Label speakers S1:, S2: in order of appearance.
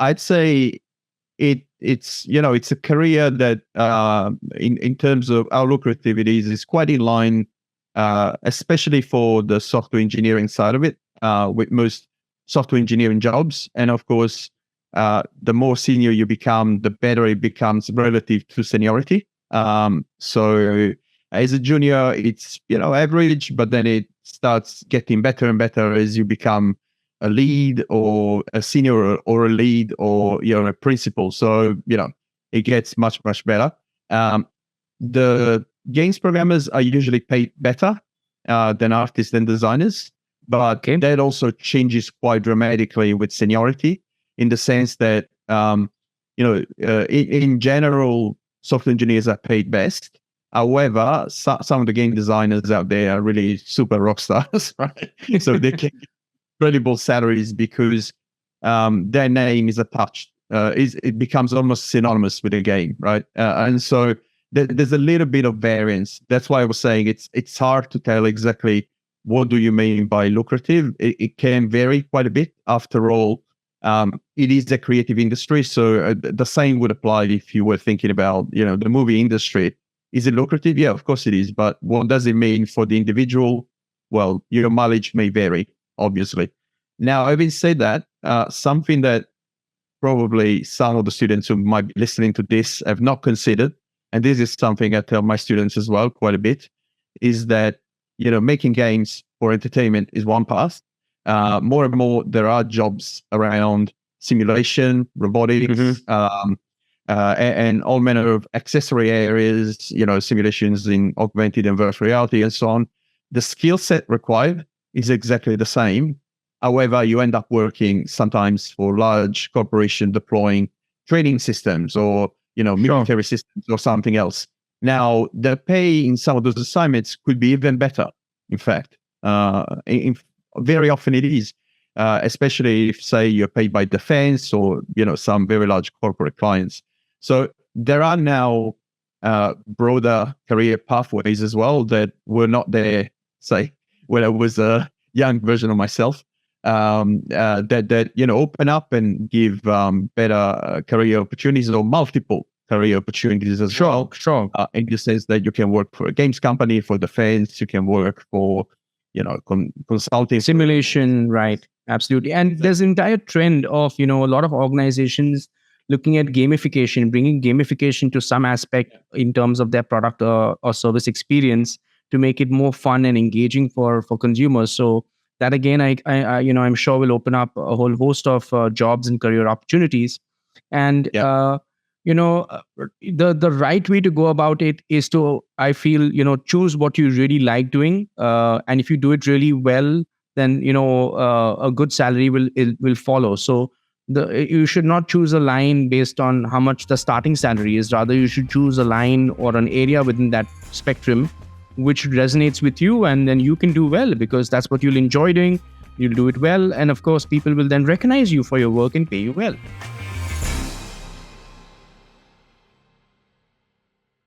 S1: I'd say it's it's a career that in terms of how lucrative it is quite in line, especially for the software engineering side of it, with most software engineering jobs. And of course, the more senior you become, the better it becomes relative to seniority. So as a junior, it's average, but then it starts getting better and better as you become a lead or a senior or a lead or a principal. So it gets much better. The games programmers are usually paid better than artists and designers, but that also changes quite dramatically with seniority, in the sense that in general, software engineers are paid best. However, some of the game designers out there are really super rock stars, right? So they can get incredible salaries because their name is attached. It becomes almost synonymous with the game, right? And so there's a little bit of variance. That's why I was saying it's hard to tell exactly what do you mean by lucrative. It can vary quite a bit. After all, it is a creative industry, so the same would apply if you were thinking about the movie industry. Is it lucrative? Yeah, of course it is. But what does it mean for the individual? Well, your mileage may vary, obviously. Now, having said that, something that probably some of the students who might be listening to this have not considered, and this is something I tell my students as well quite a bit, is that making games for entertainment is one path. More and more, there are jobs around simulation, robotics, and all manner of accessory areas, simulations in augmented and virtual reality and so on. The skill set required is exactly the same. However, you end up working sometimes for large corporations deploying training systems or, military systems or something else. Now, the pay in some of those assignments could be even better, in fact. Very often it is, especially if, say, you're paid by defense or, some very large corporate clients. So there are now broader career pathways as well that were not there, say, when I was a young version of myself, that open up and give better career opportunities or multiple career opportunities as well.
S2: Sure.
S1: In the sense that you can work for a games company, for defense, you can work for, consulting.
S2: Simulation, right. Absolutely. And there's an entire trend of, a lot of organizations looking at gamification, bringing gamification to some aspect in terms of their product or service experience to make it more fun and engaging for consumers. So that again, I'm sure will open up a whole host of jobs and career opportunities. And the right way to go about it is to, I feel, choose what you really like doing, and if you do it really well, then a good salary will follow. So you should not choose a line based on how much the starting salary is. Rather, you should choose a line or an area within that spectrum which resonates with you, and then you can do well because that's what you'll enjoy doing. You'll do it well, and of course, people will then recognize you for your work and pay you well.